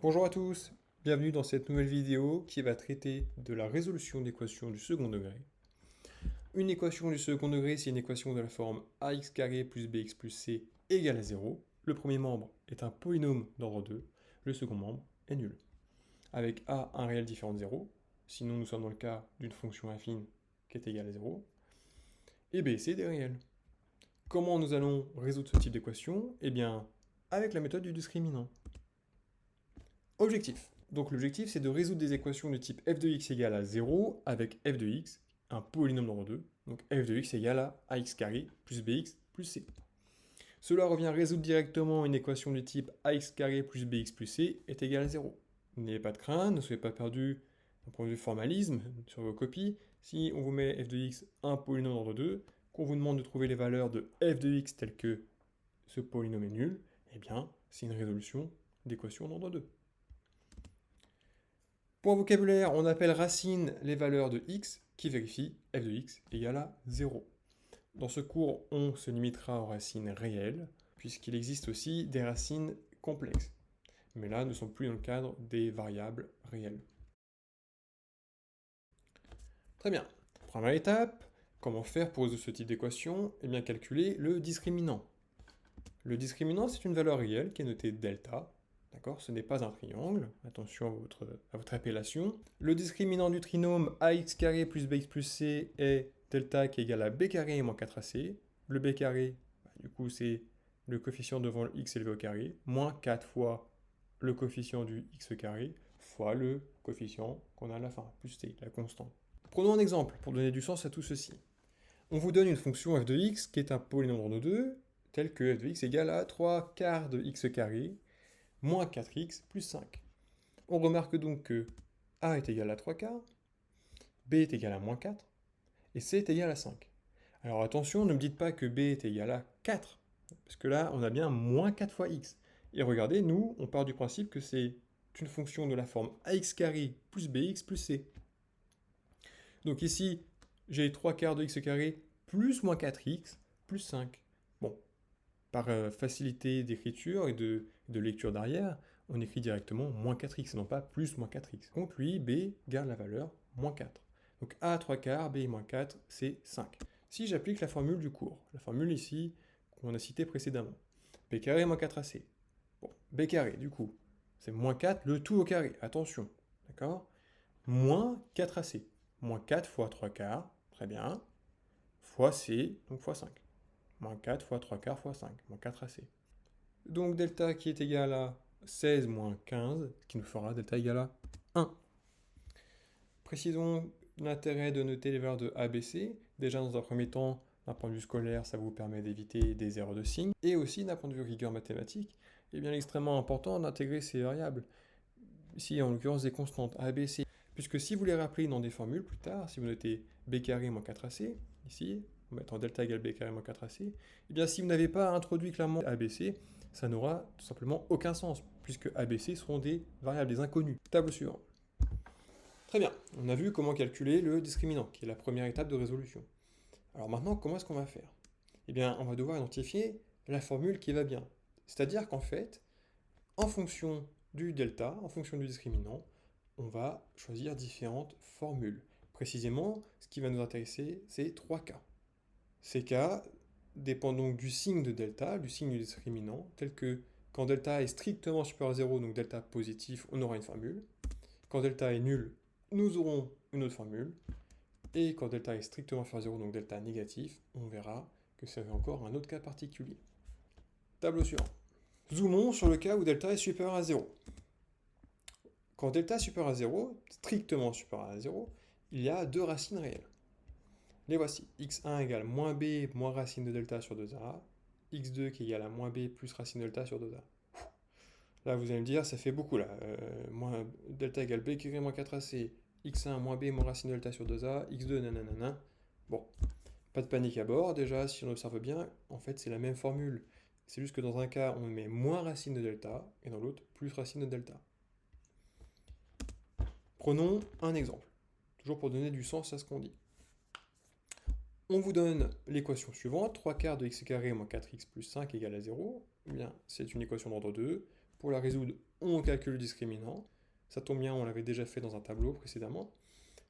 Bonjour à tous, bienvenue dans cette nouvelle vidéo qui va traiter de la résolution d'équations du second degré. Une équation du second degré, c'est une équation de la forme ax carré plus bx plus c égale à 0. Le premier membre est un polynôme d'ordre 2, le second membre est nul. Avec a un réel différent de 0, sinon nous sommes dans le cas d'une fonction affine qui est égale à 0, et b c'est des réels. Comment nous allons résoudre ce type d'équation? Eh bien, avec la méthode du discriminant. Objectif. Donc l'objectif, c'est de résoudre des équations du type f de x égale à 0 avec f de x, un polynôme d'ordre 2. Donc f de x égale à ax carré plus bx plus c. Cela revient à résoudre directement une équation du type ax carré plus bx plus c est égal à 0. N'ayez pas de crainte, ne soyez pas perdus d'un point de vue formalisme sur vos copies. Si on vous met f de x un polynôme d'ordre 2, qu'on vous demande de trouver les valeurs de f de x telles que ce polynôme est nul, eh bien c'est une résolution d'équation d'ordre 2. Pour vocabulaire, on appelle racine les valeurs de x qui vérifient f de x égale à 0. Dans ce cours, on se limitera aux racines réelles, puisqu'il existe aussi des racines complexes. Mais là, nous ne sommes plus dans le cadre des variables réelles. Très bien. Première étape, comment faire pour résoudre ce type d'équation? Eh bien, calculer le discriminant. Le discriminant, c'est une valeur réelle qui est notée delta. D'accord? Ce n'est pas un triangle. Attention à votre appellation. Le discriminant du trinôme ax carré plus bx plus c est delta qui est égal à b carré moins 4ac. Le b carré, du coup, c'est le coefficient devant le x élevé au carré, moins 4 fois le coefficient du x carré, fois le coefficient qu'on a à la fin, plus c, la constante. Prenons un exemple pour donner du sens à tout ceci. On vous donne une fonction f de x qui est un polynôme d'ordre 2, tel que f de x égale à 3 quarts de x carré, moins 4x plus 5. On remarque donc que a est égal à 3 quarts, b est égal à moins 4, et c est égal à 5. Alors attention, ne me dites pas que b est égal à 4, parce que là, on a bien moins 4 fois x. Et regardez, nous, on part du principe que c'est une fonction de la forme ax carré plus bx plus c. Donc ici, j'ai 3 quarts de x carré plus moins 4x plus 5. Bon, par facilité d'écriture et de lecture d'arrière, on écrit directement moins 4x, non pas plus moins 4x. Donc lui, b garde la valeur moins 4. Donc a 3 quarts, b moins 4, c'est 5. Si j'applique la formule du cours, la formule ici qu'on a citée précédemment, b carré moins 4ac. Bon, b carré, du coup, c'est moins 4, le tout au carré, attention, d'accord? Moins 4ac. Moins 4 fois 3 quarts, très bien, fois c, donc fois 5. Moins 4 fois 3 quarts fois 5, moins 4ac. Donc delta qui est égal à 16 moins 15, ce qui nous fera delta égal à 1. Précisons l'intérêt de noter les valeurs de A, B, C. Déjà dans un premier temps, d'un point de vue scolaire, ça vous permet d'éviter des erreurs de signe. Et aussi d'un point de vue rigueur mathématique, il est bien extrêmement important d'intégrer ces variables. Ici, en l'occurrence, des constantes A, B, C. Puisque si vous les rappelez dans des formules plus tard, si vous notez B carré moins 4AC, ici, en mettant delta égale B carré moins 4AC, eh bien si vous n'avez pas introduit clairement ABC, ça n'aura tout simplement aucun sens, puisque ABC seront des variables, des inconnus. Table suivante. Très bien, on a vu comment calculer le discriminant, qui est la première étape de résolution. Alors maintenant, comment est-ce qu'on va faire? Eh bien, on va devoir identifier la formule qui va bien. C'est-à-dire qu'en fait, en fonction du delta, en fonction du discriminant, on va choisir différentes formules. Précisément, ce qui va nous intéresser, c'est 3 cas. Ces cas dépendent donc du signe de delta, du signe du discriminant, tel que quand delta est strictement supérieur à 0, donc delta positif, on aura une formule. Quand delta est nul, nous aurons une autre formule. Et quand delta est strictement inférieur à 0, donc delta négatif, on verra que c'est encore un autre cas particulier. Tableau suivant. Zoomons sur le cas où delta est supérieur à 0. Quand delta est supérieur à 0, strictement supérieur à 0, il y a deux racines réelles. Les voici. x1 égale moins b moins racine de delta sur 2a, x2 qui est égal à moins b plus racine de delta sur 2a. Là, vous allez me dire, ça fait beaucoup là. Delta égale b carré moins 4ac, x1 moins b moins racine de delta sur 2a, x2 nanana. Bon, pas de panique à bord. Déjà, si on observe bien, en fait, c'est la même formule. C'est juste que dans un cas, on met moins racine de delta, et dans l'autre, plus racine de delta. Prenons un exemple, toujours pour donner du sens à ce qu'on dit. On vous donne l'équation suivante, 3 quarts de x carré moins 4x plus 5 égale à 0. Eh bien, c'est une équation d'ordre 2. Pour la résoudre, on calcule le discriminant. Ça tombe bien, on l'avait déjà fait dans un tableau précédemment.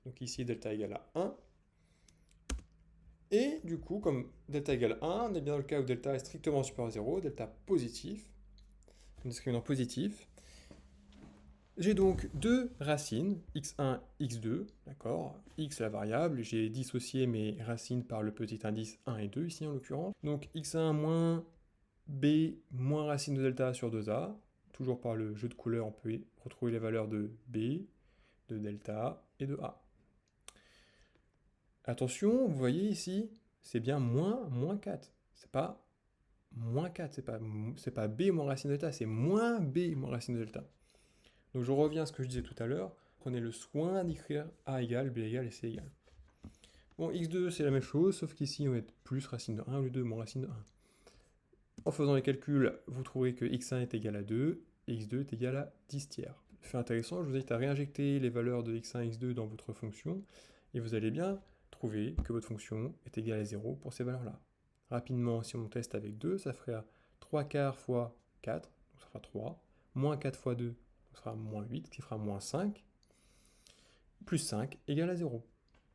Donc ici, delta égale à 1. Et du coup, comme delta égale 1, on est bien dans le cas où delta est strictement supérieur à 0, delta positif, un discriminant positif. J'ai donc deux racines, x1, x2, d'accord. X la variable, j'ai dissocié mes racines par le petit indice 1 et 2 ici en l'occurrence. Donc x1 moins b moins racine de delta sur 2a. Toujours par le jeu de couleurs, on peut retrouver les valeurs de b, de delta et de a. Attention, vous voyez ici, c'est bien moins 4. C'est pas moins 4, c'est pas b moins racine de delta, c'est moins b moins racine de delta. Donc je reviens à ce que je disais tout à l'heure, prenez le soin d'écrire a égale, b égale et c égale. Bon, x2 c'est la même chose, sauf qu'ici on va être plus racine de 1 au lieu de moins racine de 1. En faisant les calculs, vous trouverez que x1 est égal à 2, et x2 est égal à 10 tiers. Fait intéressant, je vous invite à réinjecter les valeurs de x1 et x2 dans votre fonction, et vous allez bien trouver que votre fonction est égale à 0 pour ces valeurs-là. Rapidement, si on teste avec 2, ça ferait 3 quarts fois 4, donc ça fera 3, moins 4 fois 2, ça sera moins 8, qui fera moins 5, plus 5 égale à 0.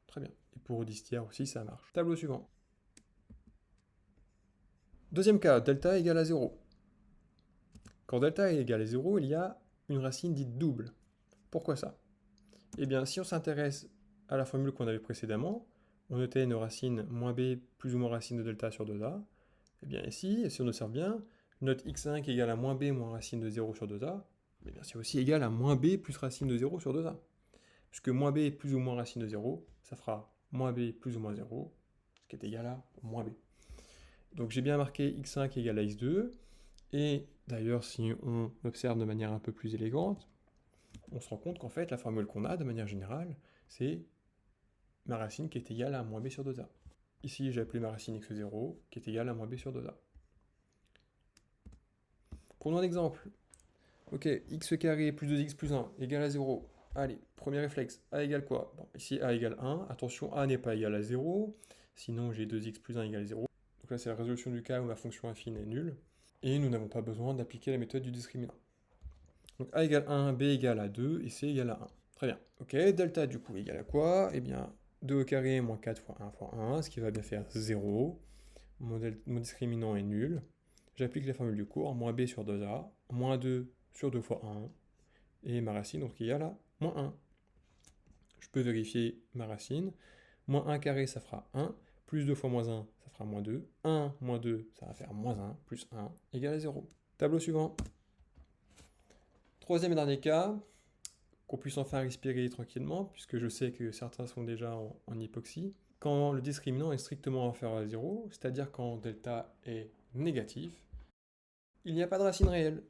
Très bien. Et pour 10 tiers aussi, ça marche. Tableau suivant. Deuxième cas, delta égale à 0. Quand delta est égal à 0, il y a une racine dite double. Pourquoi ça? Eh bien, si on s'intéresse à la formule qu'on avait précédemment, on notait nos racines moins b plus ou moins racine de delta sur 2a. Eh bien ici, si on observe bien, notre x1 qui est égal à moins b moins racine de 0 sur 2a, eh bien c'est aussi égal à moins b plus racine de 0 sur 2a. Puisque moins b plus ou moins racine de 0, ça fera moins b plus ou moins 0, ce qui est égal à moins b. Donc j'ai bien marqué x1 qui est égal à x2, et d'ailleurs si on observe de manière un peu plus élégante, on se rend compte qu'en fait la formule qu'on a de manière générale, c'est ma racine qui est égale à moins b sur 2a. Ici j'ai appelé ma racine x0 qui est égale à moins b sur 2a. Prenons un exemple. Ok, x carré plus 2x plus 1 égale à 0. Allez, premier réflexe, a égale quoi? Bon, ici a égale 1, attention, a n'est pas égal à 0, sinon j'ai 2x plus 1 égale 0. Donc là c'est la résolution du cas où ma fonction affine est nulle, et nous n'avons pas besoin d'appliquer la méthode du discriminant. Donc a égale 1, b égale à 2, et c égale à 1. Très bien. Ok, delta du coup égale à quoi? Eh bien, 2 au carré moins 4 fois 1 fois 1, ce qui va bien faire 0. Mon discriminant est nul. J'applique la formule du cours, moins b sur 2a, moins 2 sur 2 fois 1, et ma racine donc égale à moins 1. Je peux vérifier ma racine. Moins 1 carré, ça fera 1. Plus 2 fois moins 1, ça fera moins 2. 1 moins 2, ça va faire moins 1, plus 1, égale à 0. Tableau suivant. Troisième et dernier cas, qu'on puisse enfin respirer tranquillement, puisque je sais que certains sont déjà en hypoxie. Quand le discriminant est strictement inférieur à 0, c'est-à-dire quand delta est négatif, il n'y a pas de racine réelle.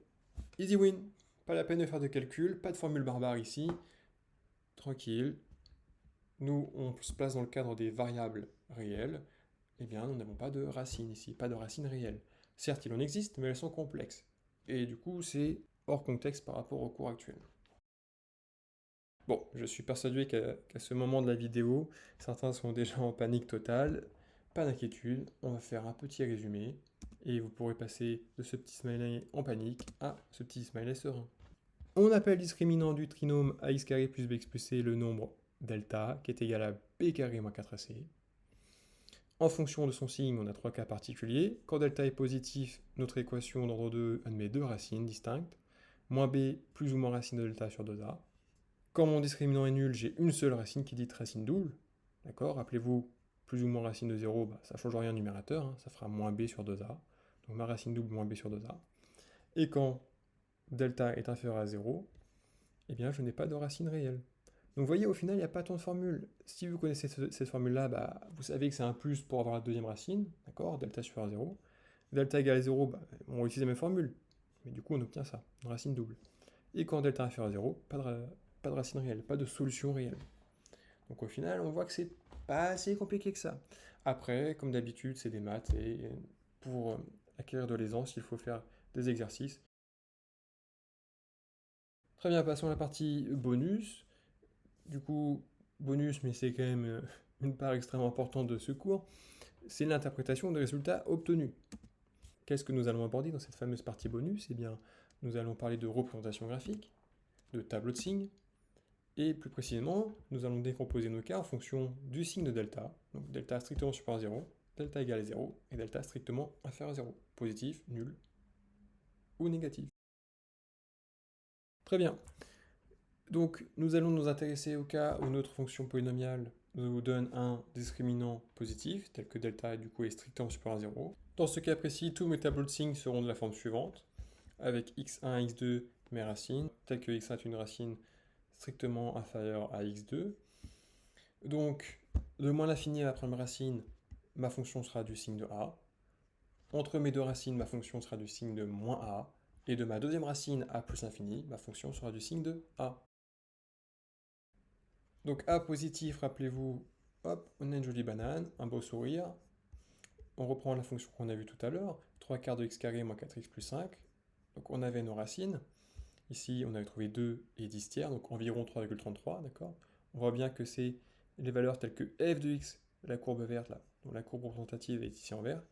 Easy win. Pas la peine de faire de calcul, pas de formule barbare ici. Tranquille. Nous, on se place dans le cadre des variables réelles. Eh bien, nous n'avons pas de racine ici, pas de racine réelle. Certes, il en existe, mais elles sont complexes. Et du coup, c'est hors contexte par rapport au cours actuel. Bon, je suis persuadé qu'à ce moment de la vidéo, certains sont déjà en panique totale. Pas d'inquiétude, on va faire un petit résumé et vous pourrez passer de ce petit smiley en panique à ce petit smiley serein. On appelle le discriminant du trinôme ax carré plus bx plus c le nombre delta qui est égal à b carré moins 4ac. En fonction de son signe, on a trois cas particuliers. Quand delta est positif, notre équation d'ordre 2 admet deux racines distinctes. Moins b plus ou moins racine de delta sur 2a. Quand mon discriminant est nul, j'ai une seule racine qui est dite racine double. D'accord? Rappelez-vous, plus ou moins racine de 0, ça ne change rien au numérateur, hein, ça fera moins b sur 2a. Donc ma racine double moins b sur 2a. Et quand delta est inférieur à 0, eh bien je n'ai pas de racine réelle. Donc vous voyez, au final, il n'y a pas tant de formules. Si vous connaissez cette formule-là, vous savez que c'est un plus pour avoir la deuxième racine, d'accord? Delta supérieur à 0. Delta égale à 0, on utilise la même formule. Mais du coup, on obtient ça, une racine double. Et quand delta inférieur à 0, pas de racine réelle, pas de solution réelle. Donc au final, on voit que c'est pas assez compliqué que ça. Après, comme d'habitude, c'est des maths, et pour acquérir de l'aisance, il faut faire des exercices. Très bien, passons à la partie bonus. Du coup, bonus, mais c'est quand même une part extrêmement importante de ce cours, c'est l'interprétation des résultats obtenus. Qu'est-ce que nous allons aborder dans cette fameuse partie bonus? Eh bien, nous allons parler de représentation graphique, de tableau de signes, et plus précisément, nous allons décomposer nos cas en fonction du signe de delta, donc delta strictement supérieur à 0, delta égal à 0, et delta strictement inférieur à 0, positif, nul ou négatif. Très bien. Donc, nous allons nous intéresser au cas où notre fonction polynomiale nous donne un discriminant positif, tel que delta du coup est strictement supérieur à 0. Dans ce cas précis, tous mes tableaux de signes seront de la forme suivante, avec x1, x2 mes racines, tel que x1 est une racine strictement inférieure à x2. Donc, de moins l'infini à la première racine, ma fonction sera du signe de a. Entre mes deux racines, ma fonction sera du signe de moins a. Et de ma deuxième racine a plus l'infini, ma fonction sera du signe de a. Donc a positif, rappelez-vous, hop, on a une jolie banane, un beau sourire. On reprend la fonction qu'on a vue tout à l'heure, 3/4 de x carré moins 4x plus 5. Donc on avait nos racines. Ici, on avait trouvé 2 et 10 tiers, donc environ 3,33, d'accord? On voit bien que c'est les valeurs telles que f de x, la courbe verte là, dont la courbe représentative est ici en vert,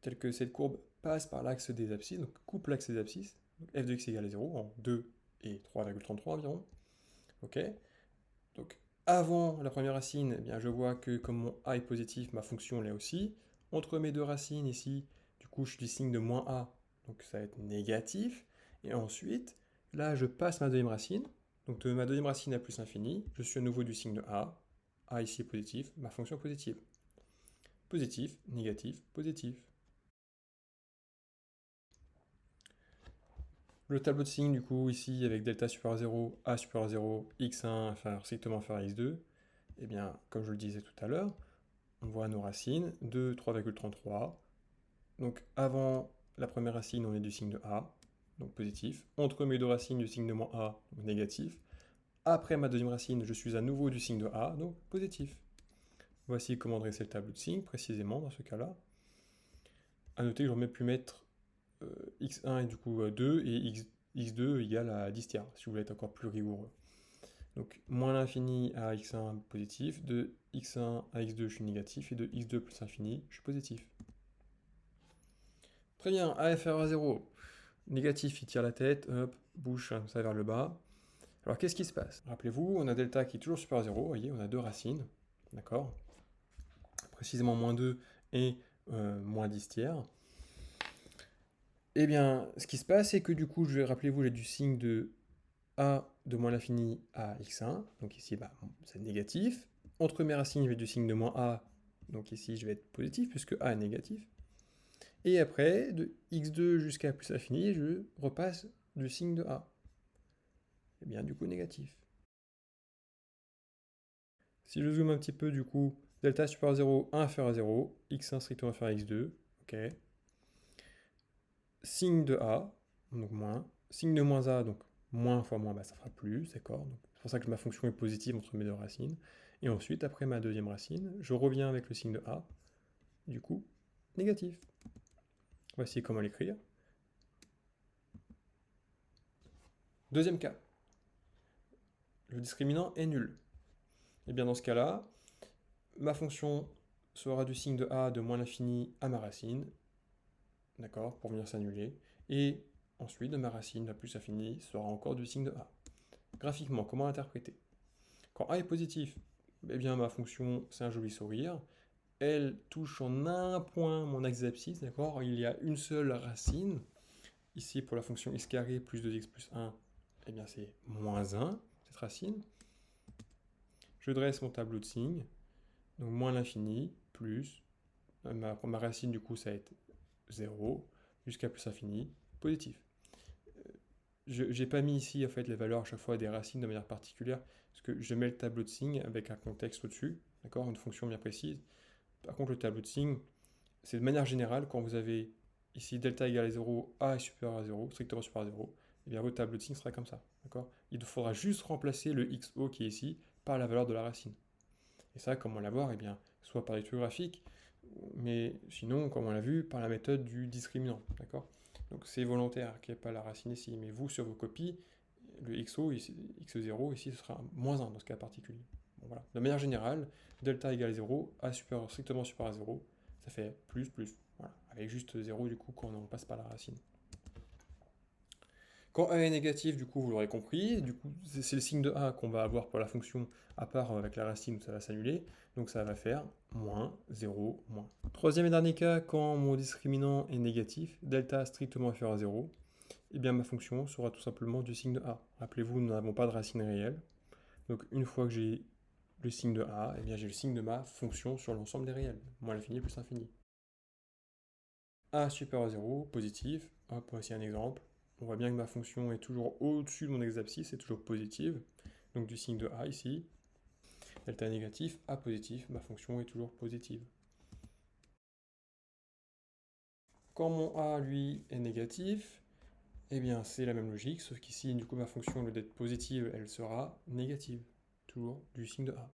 telle que cette courbe passe par l'axe des abscisses, donc coupe l'axe des abscisses, donc f de x égale à 0 en 2 et 3,33 environ. Ok? Donc avant la première racine, eh bien, je vois que comme mon a est positif, ma fonction l'est aussi. Entre mes deux racines ici, du coup je suis du signe de moins a, donc ça va être négatif. Et ensuite, là je passe ma deuxième racine, donc de ma deuxième racine à plus infini, je suis à nouveau du signe de a ici est positif, ma fonction est positive. Positif, négatif, positif. Le tableau de signes, du coup, ici, avec delta supérieur à 0, a supérieur à 0, x1 inférieur, strictement inférieur à x2, eh bien, comme je le disais tout à l'heure, on voit nos racines, 2, 3,33. Donc avant la première racine, on est du signe de a, donc positif. Entre mes deux racines, du signe de moins a, donc négatif. Après ma deuxième racine, je suis à nouveau du signe de a, donc positif. Voici comment dresser le tableau de signes, précisément, dans ce cas-là. A noter que j'aurais pu mettre x1 et du coup 2 et x2 égale à 10 tiers, si vous voulez être encore plus rigoureux. Donc moins l'infini à x1 positif, de x1 à x2 je suis négatif, et de x2 plus infini je suis positif. Très bien, a inférieur à 0. Négatif, il tire la tête, hop, bouge comme ça vers le bas. Alors qu'est-ce qui se passe? Rappelez-vous, on a delta qui est toujours supérieur à 0, vous voyez, on a deux racines, d'accord? Précisément moins 2 et moins 10 tiers. Eh bien, ce qui se passe, c'est que du coup, rappelez-vous, j'ai du signe de a de moins l'infini à x1, donc ici, bah, c'est négatif. Entre mes racines, je vais du signe de moins a, donc ici, je vais être positif, puisque a est négatif. Et après, de x2 jusqu'à plus infini, je repasse du signe de a. Et bien, du coup, négatif. Si je zoome un petit peu, du coup, delta supérieur à 0, 1 inférieur à 0, x1 strictement inférieur à x2, ok. Signe de a, donc moins. Signe de moins a, donc moins fois moins, bah, ça fera plus, d'accord. C'est pour ça que ma fonction est positive entre mes deux racines. Et ensuite, après ma deuxième racine, je reviens avec le signe de a, du coup, négatif. Voici comment l'écrire. Deuxième cas. Le discriminant est nul. Et bien dans ce cas-là, ma fonction sera du signe de a de moins l'infini à ma racine, d'accord, pour venir s'annuler. Et ensuite, de ma racine la plus infinie sera encore du signe de a. Graphiquement, comment l'interpréter? Quand a est positif, eh bien ma fonction, c'est un joli sourire. Elle touche en un point mon axe d'abscisse, d'accord? Il y a une seule racine. Ici, pour la fonction x carré plus 2x plus 1, eh bien c'est moins 1, cette racine. Je dresse mon tableau de signes. Donc moins l'infini, plus, ma racine du coup ça va être 0, jusqu'à plus infini, positif. Je n'ai pas mis ici en fait les valeurs à chaque fois des racines de manière particulière, parce que je mets le tableau de signes avec un contexte au-dessus, d'accord, une fonction bien précise. Par contre le tableau de signes, c'est de manière générale, quand vous avez ici delta égale à 0, a est supérieur à 0, strictement supérieur à 0, et bien votre tableau de signes sera comme ça, d'accord. Il faudra juste remplacer le xo qui est ici par la valeur de la racine. Et ça, comment l'avoir? Eh bien, soit par l'étude graphique, mais sinon, comme on l'a vu, par la méthode du discriminant, d'accord? Donc c'est volontaire qu'il n'y ait pas la racine ici, mais vous, sur vos copies, le xo, x0, ici, ce sera moins 1 dans ce cas particulier. Bon, voilà. De manière générale, delta égale 0, a strictement supérieur à 0, ça fait plus, plus. Voilà. Avec juste 0 du coup quand on passe par la racine. Quand A est négatif, du coup, vous l'aurez compris, du coup, c'est le signe de A qu'on va avoir pour la fonction, à part avec la racine où ça va s'annuler, donc ça va faire moins 0, moins. Troisième et dernier cas, quand mon discriminant est négatif, delta strictement inférieur à 0, et bien ma fonction sera tout simplement du signe de A. Rappelez-vous, nous n'avons pas de racine réelle, donc une fois que j'ai le signe de A, et bien j'ai le signe de ma fonction sur l'ensemble des réels, moins l'infini plus l'infini. A supérieur à 0, positif, hop, voici un exemple. On voit bien que ma fonction est toujours au-dessus de mon x-abscisse, c'est toujours positive, donc du signe de A ici. Delta négatif, A positif, ma fonction est toujours positive. Quand mon A, lui, est négatif, eh bien c'est la même logique, sauf qu'ici, du coup, ma fonction, au lieu d'être positive, elle sera négative, toujours du signe de A.